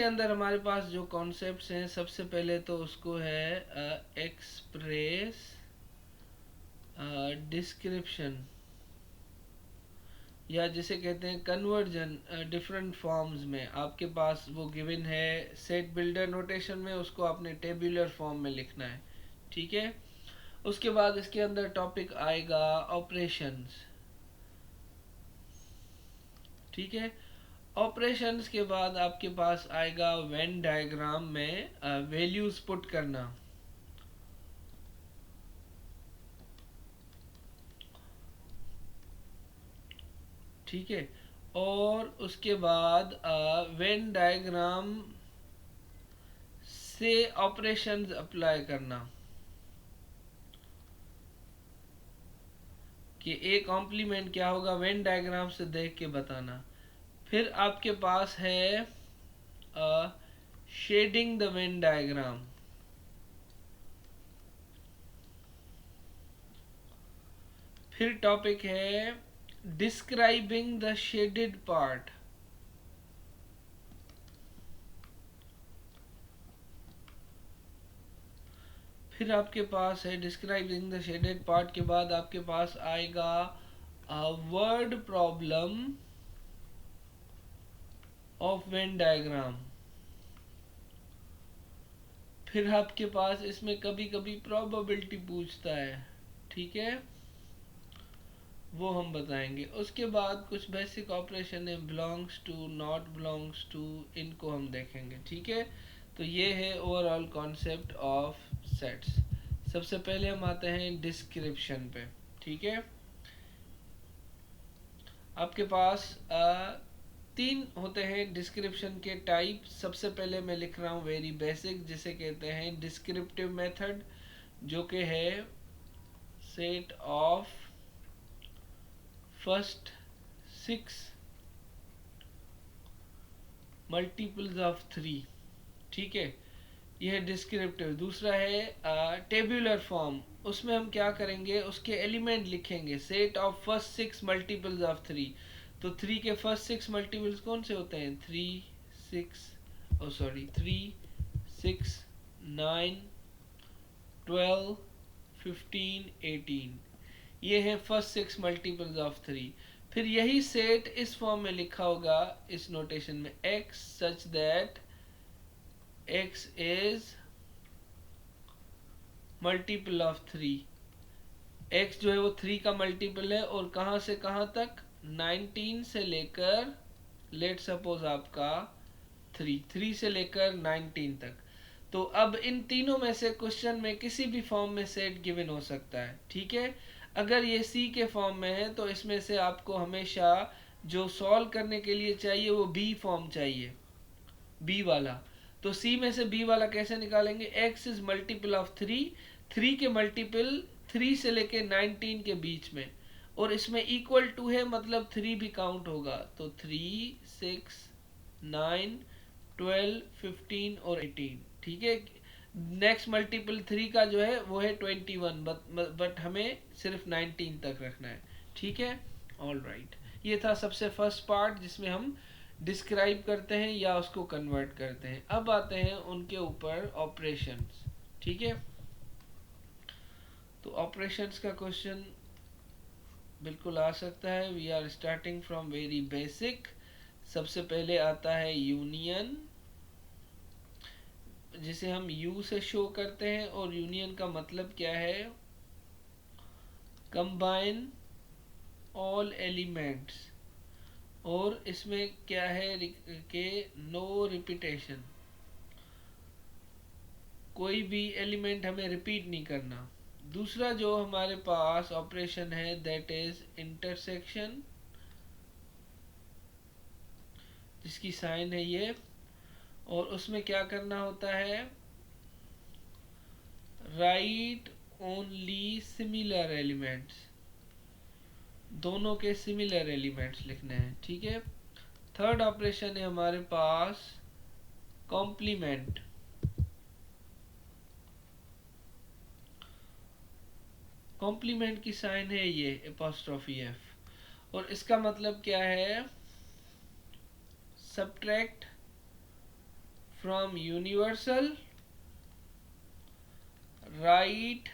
के अंदर हमारे पास जो कॉन्सेप्ट्स हैं, सबसे पहले तो उसको है एक्सप्रेस डिस्क्रिप्शन, या जिसे कहते हैं कन्वर्जन डिफरेंट फॉर्म्स में। आपके पास वो गिवन है सेट बिल्डर नोटेशन में, उसको आपने टेबुलर फॉर्म में लिखना है, ठीक है। उसके बाद इसके अंदर टॉपिक आएगा ऑपरेशंस, ठीक है। ऑपरेशंस के बाद आपके पास आएगा वेन डायग्राम में वैल्यूज पुट करना, ठीक है। और उसके बाद वेन डायग्राम से ऑपरेशंस अप्लाई करना, कि एक कॉम्प्लीमेंट क्या होगा वेन डायग्राम से देख के बताना। फिर आपके पास है शेडिंग द वेन डायग्राम, फिर टॉपिक है डिस्क्राइबिंग द शेडेड पार्ट, फिर आपके पास है डिस्क्राइबिंग द शेडेड पार्ट के बाद आपके पास आएगा word problem of Venn diagram. फिर आपके पास इसमें कभी कभी प्रोबेबिलिटी पूछता है, ठीक है, वो हम बताएंगे। उसके बाद कुछ बेसिक ऑपरेशन है, belongs to, not belongs to, इनको हम देखेंगे, ठीक है। तो ये है ओवरऑल कॉन्सेप्ट ऑफ सेट्स। सबसे पहले हम आते हैं डिस्क्रिप्शन पे, ठीक है। आपके पास तीन होते हैं डिस्क्रिप्शन के टाइप। सबसे पहले मैं लिख रहा हूँ वेरी बेसिक, जिसे कहते हैं डिस्क्रिप्टिव मेथड, जो कि है set of first 6 multiples of 3, ठीक है। यह है डिस्क्रिप्टिव। दूसरा है टेबुलर फॉर्म, उसमें हम क्या करेंगे, उसके एलिमेंट लिखेंगे, set of first 6 multiples of 3। तो 3 के फर्स्ट 6 मल्टीपल्स कौन से होते हैं, 3 6, ओ सॉरी 3 6 9 12 15 18, ये है फर्स्ट 6 मल्टीपल्स ऑफ 3। फिर यही सेट इस फॉर्म में लिखा होगा इस नोटेशन में, x such that x is multiple of 3। x जो है वो 3 का मल्टीपल है, और कहां से कहां तक, 19 से लेकर, लेट सपोज आपका 3 से लेकर 19 तक। तो अब इन तीनों में से क्वेश्चन में किसी भी फॉर्म में सेट गिवन हो सकता है, ठीक है। अगर ये सी के फॉर्म में है तो इसमें से आपको हमेशा जो सॉल्व करने के लिए चाहिए वो बी फॉर्म चाहिए, बी वाला। तो सी में से बी वाला कैसे निकालेंगे, x इज मल्टीपल ऑफ 3 के मल्टीपल 3 से लेके 19 के बीच में, और इसमें इक्वल टू है मतलब 3 भी काउंट होगा। तो 3 6 9 12 15 और 18, ठीक है। नेक्स्ट मल्टीपल 3 का जो है वो है 21, बट हमें सिर्फ 19 तक रखना है, ठीक है। ऑल राइट, ये था सबसे फर्स्ट पार्ट जिसमें हम डिस्क्राइब करते हैं या उसको कन्वर्ट करते हैं। अब आते हैं उनके ऊपर ऑपरेशंस, ठीक है। तो ऑपरेशंस का क्वेश्चन बिल्कुल आ सकता है। We are starting from very basic. सबसे पहले आता है यूनियन, जिसे हम यू से शो करते हैं, और यूनियन का मतलब क्या है, कंबाइन ऑल एलिमेंट्स, और इसमें क्या है कि नो रिपीटेशन, कोई भी एलिमेंट हमें रिपीट नहीं करना। दूसरा जो हमारे पास ऑपरेशन है दैट इज इंटरसेक्शन, जिसकी साइन है ये, और उसमें क्या करना होता है, राइट ओनली सिमिलर एलिमेंट्स, दोनों के सिमिलर एलिमेंट्स लिखने हैं, ठीक है। थर्ड ऑपरेशन है हमारे पास कॉम्प्लीमेंट, कॉम्प्लीमेंट की साइन है ये एपोस्ट्रोफी एफ, और इसका मतलब क्या है, subtract from universal, write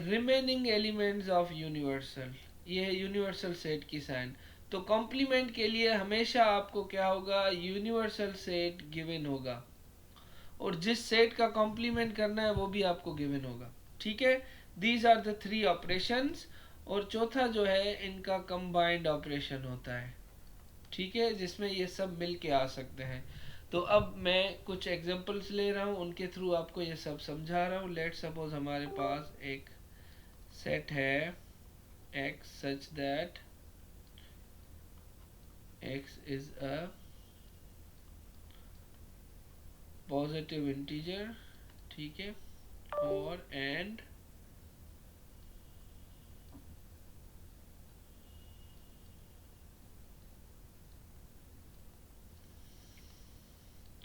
remaining elements of universal. ये है यूनिवर्सल सेट की साइन. तो कॉम्प्लीमेंट के लिए हमेशा आपको क्या होगा, यूनिवर्सल सेट गिवन होगा, और जिस सेट का कॉम्प्लीमेंट करना है वो भी आपको गिवन होगा. ठीक है, these are the three operations. और चौथा जो है इनका कंबाइंड ऑपरेशन होता है. ठीक है, जिसमें ये सब मिल के आ सकते हैं. तो अब मैं कुछ एग्जांपल्स ले रहा हूँ, उनके थ्रू आपको ये सब समझा रहा हूँ. लेट सपोज हमारे पास एक सेट है x such that x is a positive integer. ठीक है, और and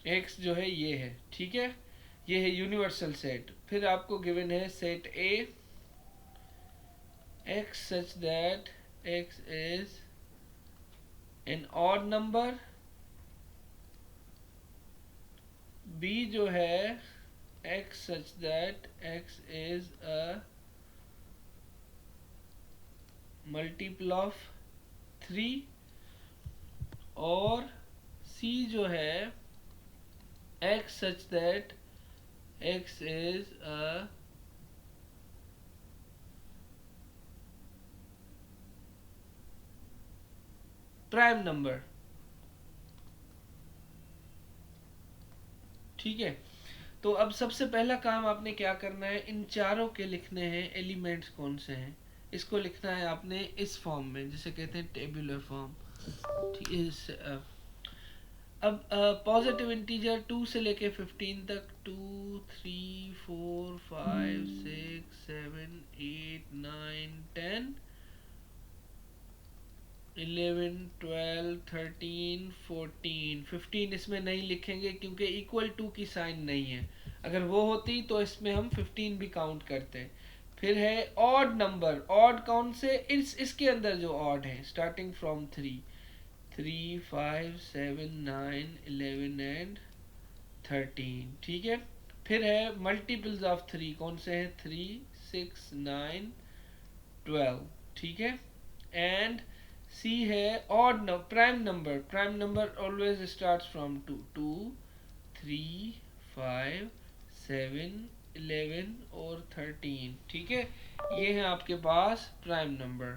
x जो है ये है. ठीक है, ये है यूनिवर्सल सेट. फिर आपको गिवन है set A x such that x is an odd number. B जो है x such that x is a multiple of 3. और C जो है x such that x is a prime number. ठीक है, तो अब सबसे पहला काम आपने क्या करना है, इन चारों के लिखने हैं एलिमेंट्स कौन से हैं. इसको लिखना है आपने इस फॉर्म में, जिसे कहते हैं टेबुलर फॉर्म. ठीक है, अब पॉजिटिव इंटीजर 2 से लेके 15 तक 2 3 4 5 6 7 8 9 10 11 12 13 14 15 इसमें नहीं लिखेंगे क्योंकि इक्वल टू की साइन नहीं है. अगर वो होती तो इसमें हम 15 भी काउंट करते. फिर है ऑड नंबर. ऑड कौन से, इसके अंदर जो ऑड है स्टार्टिंग फ्रॉम 3 3 5 7 9 11 एंड 13. ठीक है, फिर है मल्टीपल्स ऑफ 3. कौन से हैं, 3 6 9 12. ठीक है, एंड C है odd prime number. Prime number always starts from 2 2 3 5 7 11 और 13. ठीक है, ये है आपके पास प्राइम नंबर.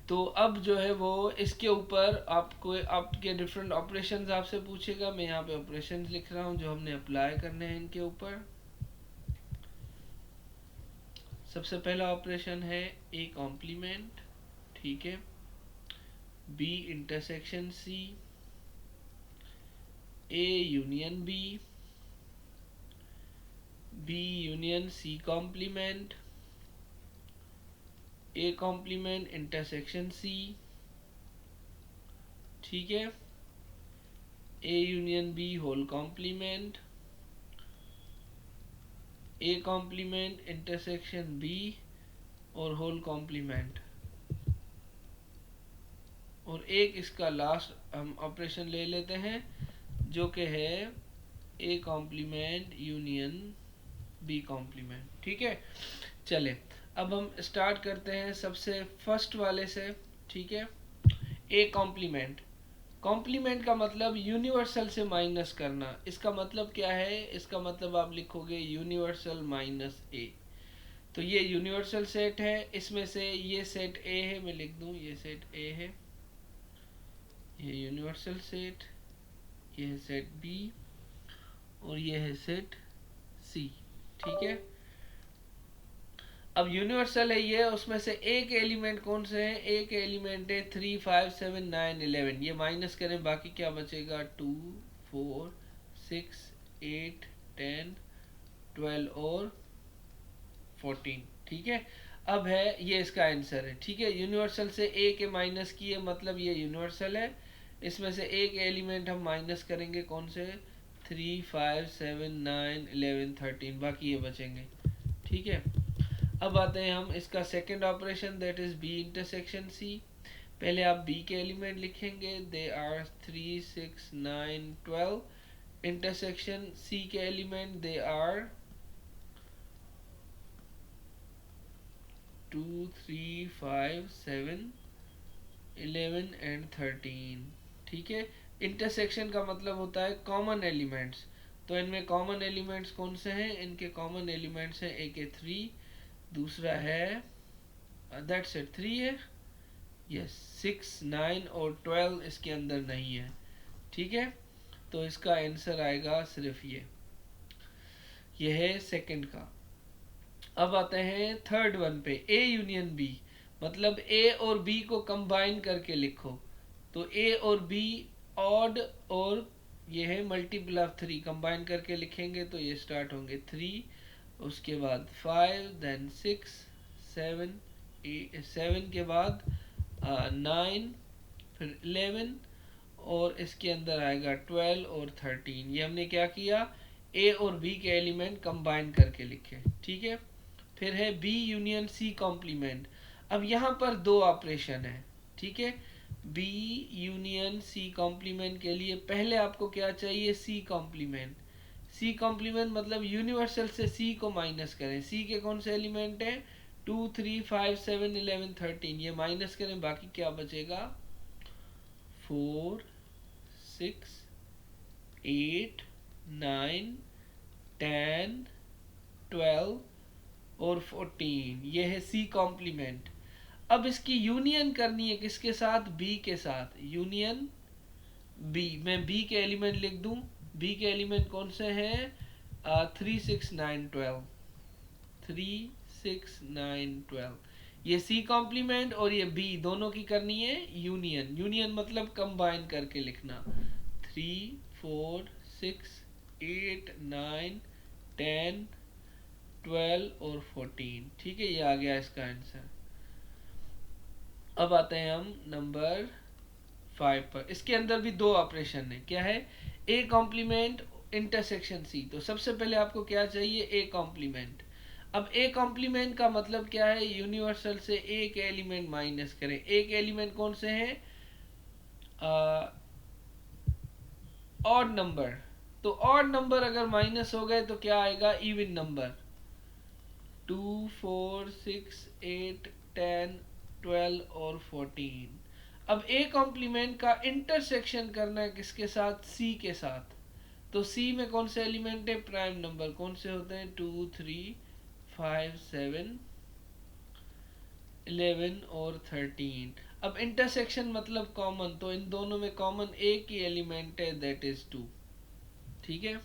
तो अब जो है वो इसके ऊपर आपको आपके डिफरेंट ऑपरेशंस आपसे पूछेगा. मैं यहाँ पे ऑपरेशंस लिख रहा हूँ जो हमने अप्लाई करने हैं इनके ऊपर. सबसे पहला ऑपरेशन है A कॉम्प्लीमेंट. ठीक है, B intersection C, A union B, B union C complement, A complement intersection C. ठीक है, A union B whole complement, A complement intersection B और होल कॉम्प्लीमेंट. और एक इसका लास्ट हम ऑपरेशन ले लेते हैं जो कि है A complement union B complement. ठीक है, चले अब हम स्टार्ट करते हैं सबसे फर्स्ट वाले से. ठीक है, A कॉम्प्लीमेंट. कॉम्प्लीमेंट का मतलब यूनिवर्सल से माइनस करना. इसका मतलब क्या है, इसका मतलब आप लिखोगे यूनिवर्सल माइनस A. तो ये यूनिवर्सल सेट है, इसमें से ये सेट A है, मैं लिख दूं ये सेट A है, ये यूनिवर्सल सेट, ये है सेट B और ये है सेट C. ठीक है, अब यूनिवर्सल है ये, उसमें से एक एलिमेंट कौन से हैं, एक एलिमेंट है 3 5 7 9 11. ये माइनस करें बाकी क्या बचेगा, 2 4 6 8 10 12 और 14. ठीक है, अब है ये इसका आंसर है. ठीक है, यूनिवर्सल से ए के माइनस किए मतलब ये यूनिवर्सल है. इसमें से एक एलिमेंट हम माइनस करेंगे कौन से, 3 5 7 9 11 13, बाकी ये बचेंगे. ठीक है, अब आते हैं हम इसका second operation that is B intersection C. पहले आप बी के एलिमेंट लिखेंगे, दे आर 3, 6, 9, 12। इंटरसेक्शन सी के एलिमेंट, दे आर 2, 3, 5, 7, 11 एंड 13। ठीक है, इंटरसेक्शन का मतलब होता है कॉमन एलिमेंट्स। तो इनमें कॉमन एलिमेंट्स कौन से हैं? इनके कॉमन एलिमेंट्स हैं, एक है 3, दूसरा है दैट्स इट 3 है, यस 6, 9 और 12 इसके अंदर नहीं है। ठीक है, तो इसका आंसर आएगा सिर्फ ये है सेकंड का। अब आते हैं थर्ड वन पे, ए यूनियन बी, मतलब ए और बी को कंबाइन करके लिखो। तो ए और बी ऑड और ये है मल्टीपल ऑफ 3, कंबाइन करके लिखेंगे तो ये स्टार्ट होंगे 3, उसके बाद 5, देन 6, 7, 7 के बाद 9, फिर 11 और इसके अंदर आएगा 12 और 13। ये हमने क्या किया, ए और बी के एलिमेंट कंबाइन करके लिखे। ठीक है, फिर है बी यूनियन सी कॉम्प्लीमेंट। अब यहाँ पर दो ऑपरेशन है। ठीक है, बी यूनियन सी कॉम्प्लीमेंट के लिए पहले आपको क्या चाहिए, सी कॉम्प्लीमेंट। सी कॉम्प्लीमेंट मतलब यूनिवर्सल से सी को माइनस करें। सी के कौन से एलिमेंट हैं, 2, 3, 5, 7, 11, 13। ये माइनस करें, बाकी क्या बचेगा, 4, 6, 8, 9, 10, 12 और 14। ये है सी कॉम्प्लीमेंट। अब इसकी यूनियन करनी है किसके साथ, बी के साथ। यूनियन बी, मैं बी के एलिमेंट लिख दूं। बी के एलिमेंट कौन से हैं, 3, 6, 9, 12, 3, 6, 9, 12। ये सी कॉम्प्लीमेंट और ये बी दोनों की करनी है यूनियन। यूनियन मतलब कंबाइन करके लिखना, 3, 4, 6, 8, 9, 10, 12 और 14। ठीक है, ये आ गया इसका आंसर। अब आते हैं हम नंबर 5 पर। इसके अंदर भी दो ऑपरेशन है, क्या है, ए कॉम्प्लीमेंट इंटरसेक्शन सी। तो सबसे पहले आपको क्या चाहिए, ए कॉम्प्लीमेंट। अब ए कॉम्प्लीमेंट का मतलब क्या है, यूनिवर्सल से ए के एलिमेंट माइनस करें। ए के एलिमेंट कौन से हैं, ऑड नंबर। तो ऑड नंबर अगर माइनस हो गए तो क्या आएगा, इवन नंबर, 2, 4, 6, 8, 10, 12 और 14। अब ए कॉम्प्लीमेंट का इंटरसेक्शन करना है किसके साथ, सी के साथ। तो सी में कौन से एलिमेंट है, प्राइम नंबर। कौन से होते हैं, 2, 3, 5, 7, 11 और 13। अब इंटरसेक्शन मतलब कॉमन, तो इन दोनों में कॉमन एक ही एलिमेंट है, दैट इज 2। ठीक है,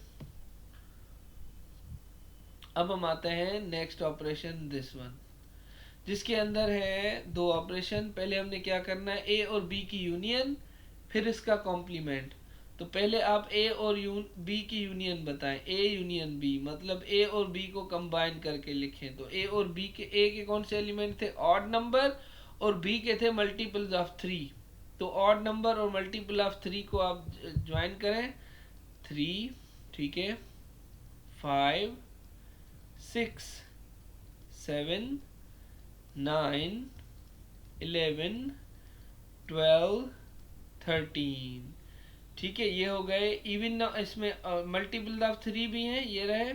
अब हम आते हैं नेक्स्ट ऑपरेशन, दिस वन, जिसके अंदर है दो ऑपरेशन। पहले हमने क्या करना है, ए और बी की यूनियन, फिर इसका कॉम्प्लीमेंट। तो पहले आप ए और बी की यूनियन बताएं, ए यूनियन बी, मतलब ए और बी को कंबाइन करके लिखें। तो ए और बी के, ए के कौन से एलिमेंट थे, ऑड नंबर, और बी के थे मल्टीपल्स ऑफ 3। तो ऑड नंबर और मल्टीपल ऑफ 3 को आप ज्वाइन करें, 3, ठीक है, 5, 6, 7, 9, 11, 12, 13। ठीक है, ये हो गए इवन। इसमें मल्टीपल ऑफ 3 भी हैं, ये रहे,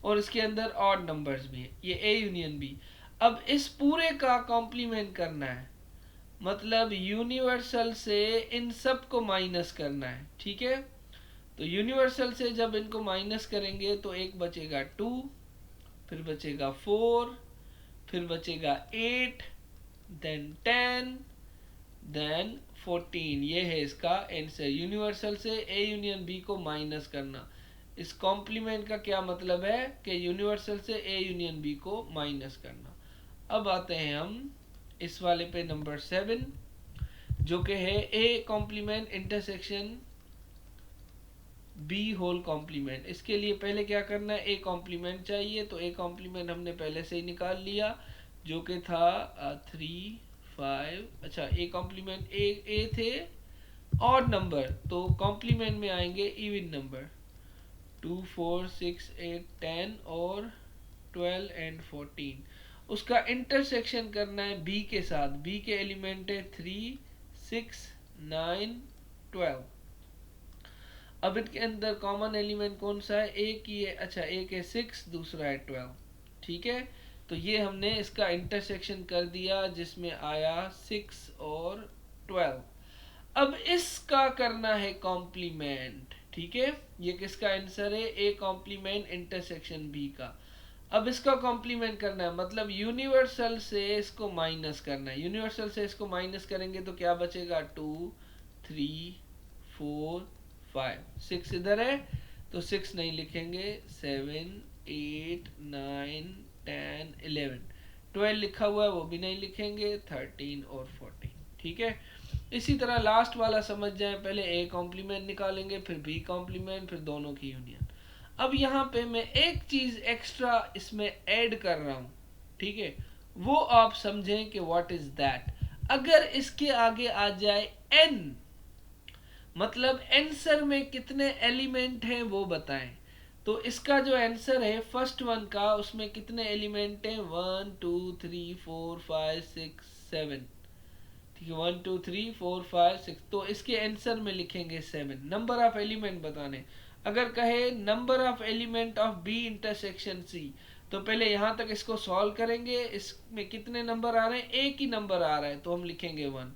और इसके अंदर ऑड नंबर्स भी हैं, ये ए यूनियन बी। अब इस पूरे का कॉम्प्लीमेंट करना है, मतलब यूनिवर्सल से इन सब को माइनस करना है। ठीक है, तो यूनिवर्सल से जब इनको माइनस करेंगे तो एक बचेगा 2, फिर बचेगा 4, फिर बचेगा 8, देन 10, देन 14। ये है इसका आंसर, यूनिवर्सल से ए यूनियन बी को माइनस करना। इस कॉम्प्लीमेंट का क्या मतलब है कि यूनिवर्सल से ए यूनियन बी को माइनस करना। अब आते हैं हम इस वाले पे, नंबर 7, जो कि है A complement intersection B whole complement. इसके लिए पहले क्या करना है, ए कॉम्प्लीमेंट चाहिए। तो ए कॉम्प्लीमेंट हमने पहले से ही निकाल लिया, जो कि था 3, 5। अच्छा, ए कॉम्प्लीमेंट ए थे ऑड नंबर, तो कॉम्प्लीमेंट में आएंगे इवन नंबर, 2, 4, 6, 8, 10 और 12 एंड 14। उसका इंटरसेक्शन करना है बी के साथ। बी के एलिमेंट है 3, 6, 9, 12। अब इनके अंदर कॉमन एलिमेंट कौन सा है? एक ही है। अच्छा, एक है 6, दूसरा है 12। ठीक है, तो ये हमने इसका इंटरसेक्शन कर दिया जिसमें आया 6 और 12। अब इसका करना है कॉम्प्लीमेंट। ठीक है, ये किसका आंसर है? ए कॉम्प्लीमेंट इंटरसेक्शन बी का। अब इसका कॉम्प्लीमेंट करना है, मतलब यूनिवर्सल से इसको माइनस करना है। यूनिवर्सल से इसको माइनस करेंगे तो क्या बचेगा? 2, 3, 4, 5। 6 इधर है तो 6 नहीं लिखेंगे। 7, 8, 9, 10, 11। 12 लिखा हुआ है वो भी नहीं लिखेंगे। 13 और 14। ठीक है, इसी तरह लास्ट वाला समझ जाए। पहले ए कॉम्प्लीमेंट निकालेंगे, फिर बी कॉम्प्लीमेंट, फिर दोनों की यूनियन। अब यहाँ पे मैं एक चीज एक्स्ट्रा इसमें ऐड कर रहा हूं। ठीक है, वो आप समझें कि व्हाट इज दैट। अगर इसके आगे आ जाए n, मतलब आंसर में कितने एलिमेंट हैं वो बताएं। तो इसका जो आंसर है फर्स्ट वन का, उसमें कितने एलिमेंट हैं? 1, 2, 3, 4, 5, 6, 7। ठीक है, 1, 2, 3, 4, 5, 6। तो इसके आंसर में लिखेंगे 7। नंबर ऑफ एलिमेंट बताने। अगर कहे number of element of B intersection C, तो पहले यहां तक इसको सॉल्व करेंगे। इसमें कितने नंबर आ रहे हैं? एक ही नंबर आ रहा है तो हम लिखेंगे 1।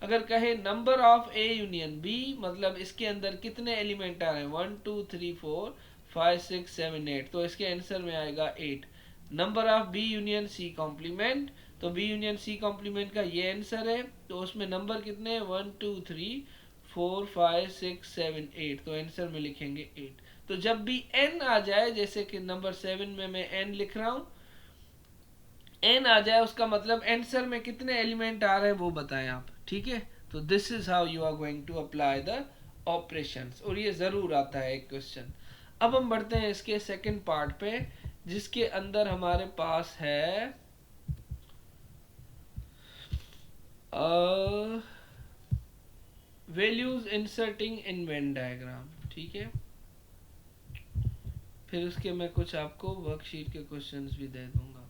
अगर कहे number of A union B, मतलब इसके अंदर कितने एलिमेंट आ रहे हैं? 1, 2, 3, 4, 5, 6, 7, 8। तो इसके आंसर में आएगा 8। Number of B union C complement, तो बी यूनियन सी कॉम्प्लीमेंट का ये आंसर है। तो उसमें नंबर कितने हैं? 1, 2, 3, 4, 5, 6, 7, 8। तो आंसर में लिखेंगे 8। तो जब भी n आ जाए, जैसे कि नंबर 7 में मैं n लिख रहा हूं, n आ जाए उसका मतलब आंसर में कितने एलिमेंट आ रहे हैं वो बताएं आप। ठीक है, तो this is how you are going to apply the operations, और ये जरूर आता है एक क्वेश्चन। अब हम बढ़ते हैं इसके सेकंड पार्ट पे, जिसके अंदर हमारे पास है वैल्यूज इंसर्टिंग इन वेन डायग्राम। ठीक है, फिर उसके मैं कुछ आपको वर्कशीट के क्वेश्चंस भी दे दूंगा।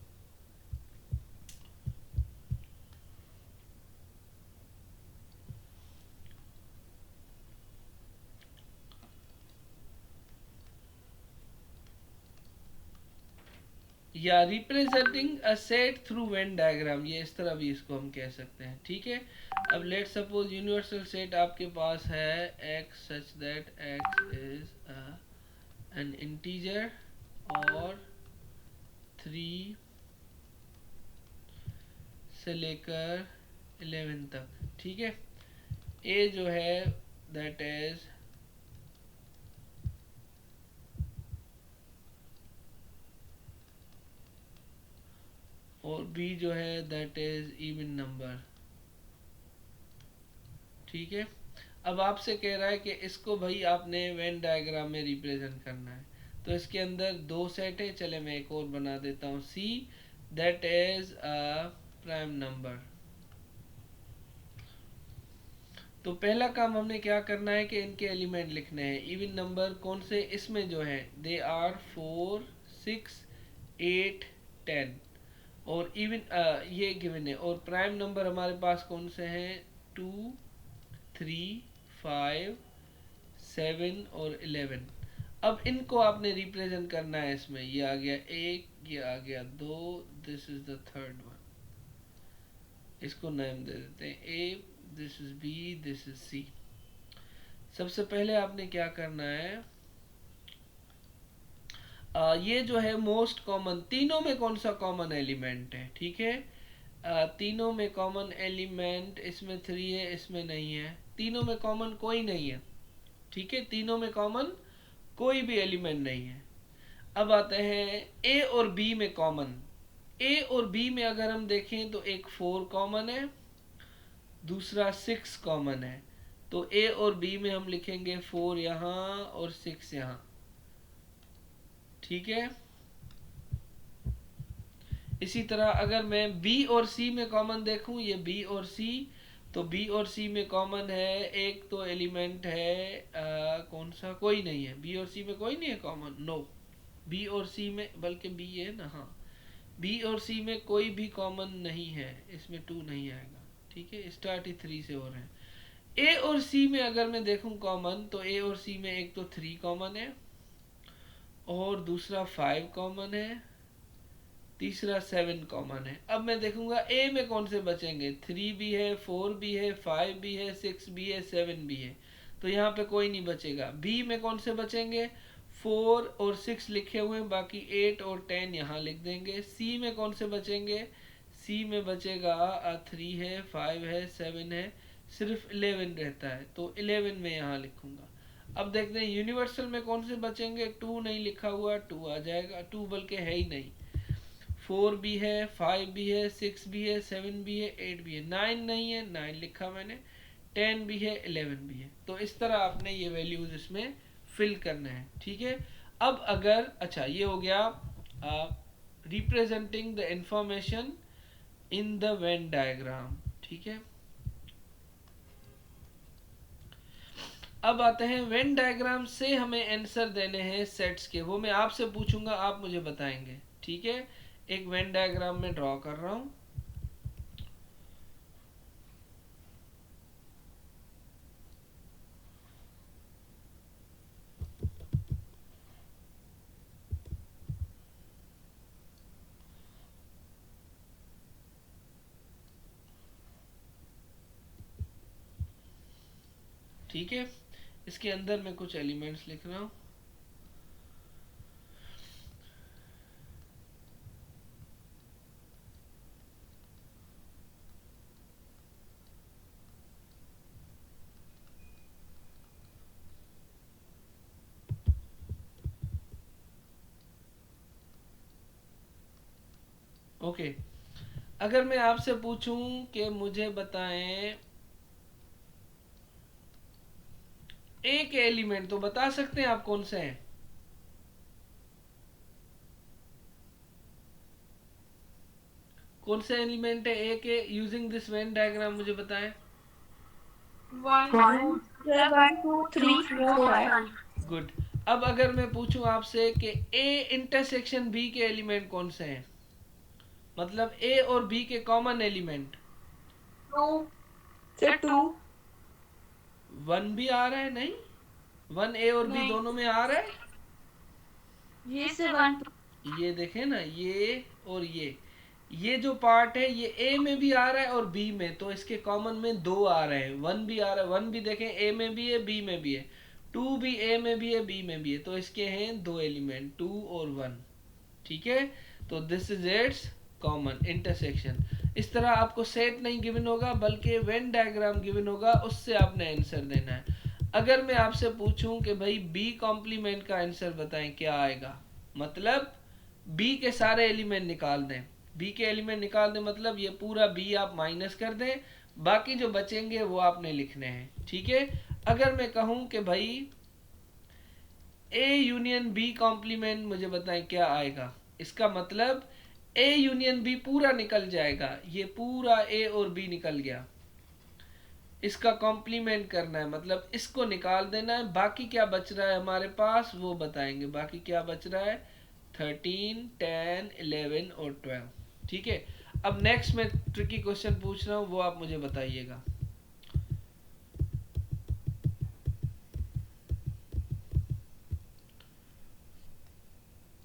या representing a set through Venn diagram, ये इस तरह भी इसको हम कह सकते हैं। ठीक है, अब लेट सपोज यूनिवर्सल सेट आपके पास है x such that x is an integer और 3 से लेकर 11 तक। ठीक है, a जो है दैट इज और b जो है दैट इज इवन नंबर। ठीक है, अब आपसे कह रहा है कि इसको भाई आपने वेन डायग्राम में रिप्रेजेंट करना है। तो इसके अंदर दो सेट है, चले मैं एक और बना देता हूँ। c that is a prime number. तो पहला काम हमने क्या करना है कि इनके एलिमेंट लिखने हैं। इवन नंबर कौन से? इसमें जो है दे आर 4, 6, 8, 10। और इवन ये गिवन है। और प्राइम नंबर हमारे पास कौन से हैं? 2, 3, 5, 7 और 11। अब इनको आपने रिप्रेजेंट करना है इसमें। ये आ गया 1, ये आ गया 2, this is the third one. इसको नाम दे देते हैं A, this is B, this is C. सबसे पहले आपने क्या करना है, ये जो है मोस्ट कॉमन, तीनों में कौन सा कॉमन एलिमेंट है? ठीक है, तीनों में कॉमन एलिमेंट इसमें 3 है, इसमें नहीं है। तीनों में कॉमन कोई नहीं है। ठीक है, तीनों में कॉमन कोई भी एलिमेंट नहीं है। अब आते हैं ए और बी में कॉमन। ए और बी में अगर हम देखें तो एक 4 कॉमन है, दूसरा 6 कॉमन है। तो ए और बी में हम लिखेंगे 4 यहाँ और 6 यहाँ। ठीक है, इसी तरह अगर मैं बी और सी में कॉमन देखूं, ये बी और सी, तो बी और सी में कॉमन है एक तो एलिमेंट है कौन सा? कोई नहीं है। बी और सी में कोई नहीं है कॉमन, नो। बी और सी में, बल्कि बी है ना, हाँ, बी और सी में कोई भी कॉमन नहीं है, इसमें 2 नहीं आएगा, ठीक है। स्टार्ट ही 3 से हो रहे हैं। ए और सी में अगर मैं देखूं कॉमन, तो ए और सी में एक तो 3 कॉमन है, और दूसरा 5 कॉमन है, तीसरा 7 कॉमन है। अब मैं देखूंगा ए में कौन से बचेंगे, 3 भी है, 4 भी है, 5 भी है, 6 भी है, 7 भी है, तो यहाँ पे कोई नहीं बचेगा। बी में कौन से बचेंगे, 4 और 6 लिखे हुए हैं, बाकी 8 और 10 यहाँ लिख देंगे। सी में कौन से बचेंगे, सी में बचेगा 3 है, 5 है, 7 है, सिर्फ 11 रहता है, तो 11 में यहाँ लिखूंगा। अब देखते हैं यूनिवर्सल में कौन से बचेंगे, 2 नहीं लिखा हुआ, 2 आ जाएगा, 2 बल्कि है ही नहीं। 4 भी है, 5 भी है, 6 भी है, 7 भी है, 8 भी है, 9 नहीं है, 9 लिखा मैंने, 10 भी है, 11 भी है। तो इस तरह आपने ये वैल्यूज इसमें फिल करना है, ठीक है। अब अगर अच्छा ये हो गया representing the information in the Venn diagram, ठीक है। अब आते हैं वेन डायग्राम से हमें आंसर देने हैं सेट्स के, वो मैं आपसे पूछूंगा, आप मुझे बताएंगे, ठीक है। एक वेन डायग्राम में ड्रॉ कर रहा हूं। ठीक है, इसके अंदर मैं कुछ एलिमेंट्स लिख रहा हूं। ओके, अगर मैं आपसे पूछूं कि मुझे बताएं एक एलिमेंट, तो बता सकते हैं आप कौन से हैं? कौन से एलिमेंट है ए के, यूजिंग दिस वेन डायग्राम मुझे बताएं। 1 2 3 4 5। गुड। अब अगर मैं पूछूं आपसे कि ए इंटरसेक्शन बी के एलिमेंट कौन से हैं, मतलब ए और बी के कॉमन एलिमेंट। 2 1 भी आ रहा है, नहीं 1 ए और बी नहीं, दोनों में आ रहा है। ये से 1 ये देखें ना, ये और ये जो पार्ट है ये ए में भी आ रहा है और बी में, तो इसके कॉमन में 2 आ रहे हैं। 1 भी आ रहा है, 1 भी देखें ए में भी है, बी में भी है, 2 भी ए में भी है, बी में भी है, तो इसके हैं 2 एलिमेंट, 2 और 1, ठीक है। तो this is it's common intersection. इस तरह आपको सेट नहीं गिवन होगा, बल्कि वेन डायग्राम गिवन होगा, उससे आपने आंसर देना है। अगर मैं आपसे पूछूं कि भाई बी कॉम्प्लीमेंट का आंसर बताएं, क्या आएगा, मतलब बी के सारे एलिमेंट निकाल दें, बी के एलिमेंट निकाल दें, मतलब ये पूरा बी आप माइनस कर दें, बाकी जो बचेंगे वो आपने लिखने हैं, ठीक है। अगर मैं कहूं कि भाई ए यूनियन बी कॉम्प्लीमेंट मुझे बताएं क्या आएगा, इसका मतलब ए यूनियन बी पूरा निकल जाएगा, ये पूरा ए और बी निकल गया, इसका कॉम्प्लीमेंट करना है, मतलब इसको निकाल देना है, बाकी क्या बच रहा है हमारे पास वो बताएंगे। बाकी क्या बच रहा है, 13 10 11 और 12, ठीक है। अब नेक्स्ट मैं ट्रिकी क्वेश्चन पूछ रहा हूँ, वो आप मुझे बताइएगा।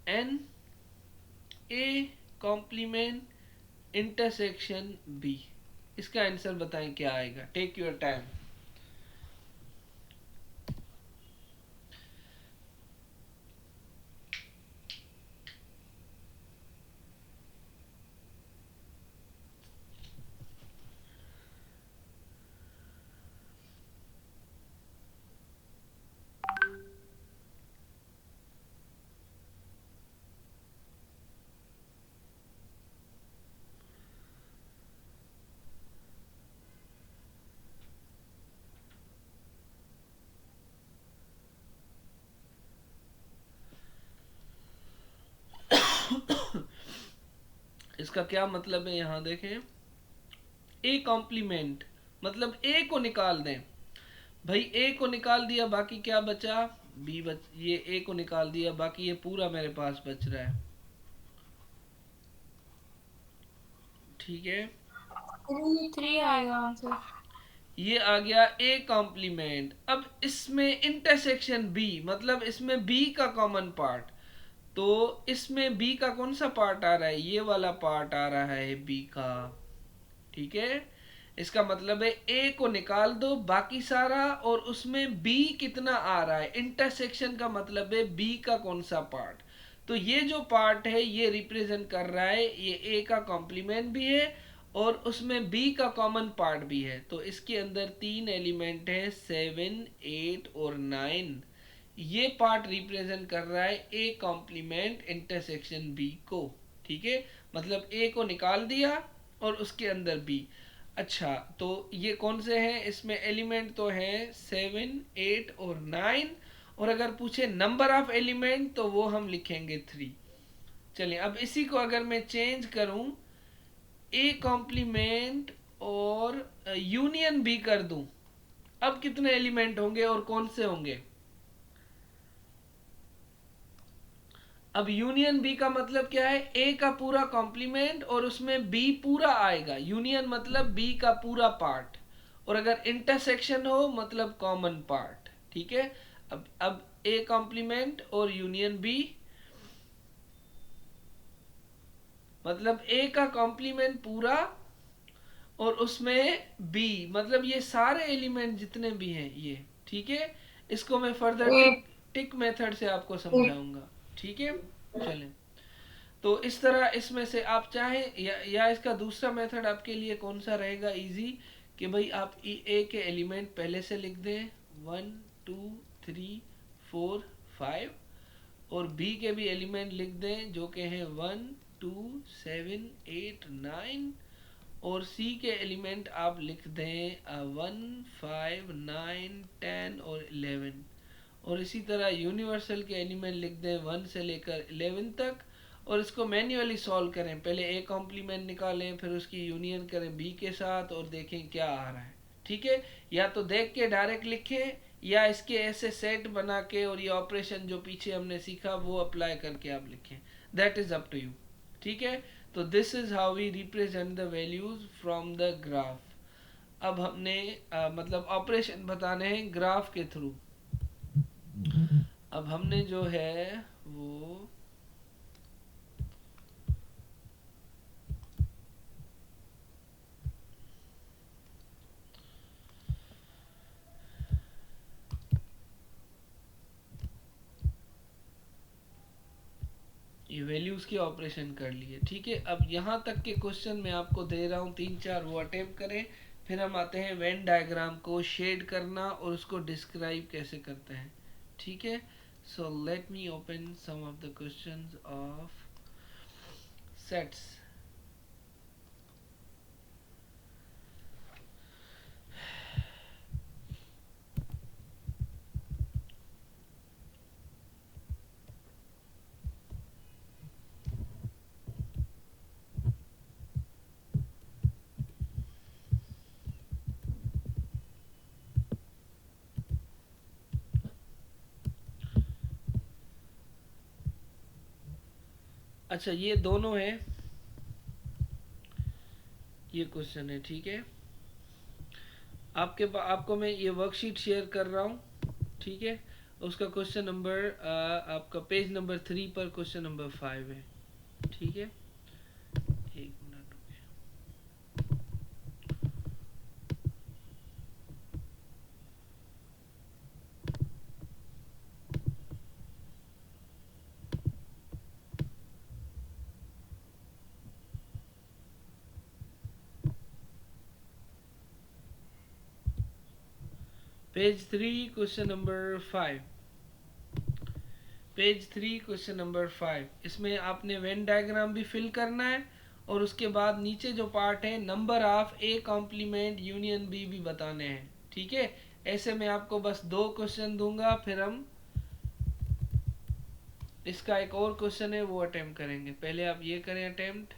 N A complement intersection B, इसका आंसर बताएं क्या आएगा, टेक योर टाइम। इसका क्या मतलब है, यहां देखें, ए कॉम्प्लीमेंट मतलब ए को निकाल दें, भाई ए को निकाल दिया, बाकी क्या बचा, बी ये ए को निकाल दिया, बाकी ये पूरा मेरे पास बच रहा है। ठीक है, 3 आएगा आंसर। ये आ गया ए कॉम्प्लीमेंट। अब इसमें इंटरसेक्शन बी, मतलब इसमें बी का कॉमन पार्ट, तो इसमें बी का कौन सा पार्ट आ रहा है, ये वाला पार्ट आ रहा है बी का। ठीक है, इसका मतलब है ए को निकाल दो बाकी सारा, और उसमें बी कितना आ रहा है, इंटरसेक्शन का मतलब है बी का कौन सा पार्ट। तो ये जो पार्ट है ये रिप्रेजेंट कर रहा है, ये ए का कॉम्प्लीमेंट भी है और उसमें बी का कॉमन पार्ट भी है। तो इसके अंदर 3 एलिमेंट है, 7, 8 और 9। ये पार्ट रिप्रेजेंट कर रहा है ए कॉम्प्लीमेंट इंटरसेक्शन बी को। ठीक है, मतलब ए को निकाल दिया और उसके अंदर बी। अच्छा, तो ये कौन से हैं, इसमें एलिमेंट तो हैं 7, 8 और 9, और अगर पूछे नंबर ऑफ एलिमेंट तो वो हम लिखेंगे 3। चलिए, अब इसी को अगर मैं चेंज करूं, ए कॉम्प्लीमेंट और यूनियन बी कर दूं, अब कितने एलिमेंट होंगे और कौन से होंगे। अब यूनियन बी का मतलब क्या है, ए का पूरा कॉम्प्लीमेंट और उसमें बी पूरा आएगा। यूनियन मतलब बी का पूरा पार्ट, और अगर इंटरसेक्शन हो मतलब कॉमन पार्ट। ठीक है, अब ए कॉम्प्लीमेंट और यूनियन बी, मतलब ए का कॉम्प्लीमेंट पूरा और उसमें बी, मतलब ये सारे एलिमेंट जितने भी हैं ये। ठीक है, इसको मैं फर्दर टिक टिक मेथड से आपको समझाऊंगा। ठीक है, चलें। तो इस तरह इसमें से आप चाहें या इसका दूसरा मेथड आपके लिए कौन सा रहेगा इजी, कि भाई आप ए के एलिमेंट पहले से लिख दें 1, 2, 3, 4, 5, और बी के भी एलिमेंट लिख दें जो कि हैं 1, 2, 7, 8, 9, और सी के एलिमेंट आप लिख दें 1, 5, 9, 10 और 11, और इसी तरह यूनिवर्सल के एलिमेंट लिख दें 1 से लेकर 11 तक, और इसको मैन्युअली सॉल्व करें। पहले ए कॉम्प्लीमेंट निकालें, फिर उसकी यूनियन करें बी के साथ और देखें क्या आ रहा है। ठीक है, या तो देख के डायरेक्ट लिखें, या इसके ऐसे सेट बना के और ये ऑपरेशन जो पीछे हमने सीखा वो अप्लाई करके आप लिखें, that is up to you. ठीक है, तो this is how we represent the values from the graph. अब हमने मतलब ऑपरेशन बताने हैं ग्राफ के थ्रू। अब हमने जो है वो ये वैल्यूज की ऑपरेशन कर लिए। ठीक है, अब यहाँ तक के क्वेश्चन मैं आपको दे रहा हूँ 3-4, वो अटेम्प्ट करें। फिर हम आते हैं वेन डायग्राम को शेड करना और उसको डिस्क्राइब कैसे करते हैं। ठीक है, so let me open some of the questions of sets. अच्छा, ये दोनों है, ये क्वेश्चन है। ठीक है, आपको मैं ये वर्कशीट शेयर कर रहा हूँ। ठीक है, उसका क्वेश्चन नंबर आपका पेज नंबर 3 पर क्वेश्चन नंबर 5 है। ठीक है, एक मिनट रुकिए। Page 3 question number 5, page 3 question number 5। इसमें आपने वेन डायग्राम भी फिल करना है और उसके बाद नीचे जो पार्ट है number of A complement union B भी बताने हैं। ठीक है, ऐसे मैं आपको बस 2 क्वेश्चन दूंगा, फिर हम इसका एक और क्वेश्चन है वो अटेम्प्ट करेंगे। पहले आप ये करें अटेम्प्ट,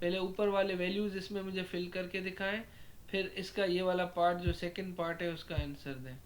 पहले ऊपर वाले वैल्यूज इसमें मुझे फिल करके दिखाएं, फिर इसका ये वाला पार्ट जो सेकंड पार्ट है उसका आंसर दें।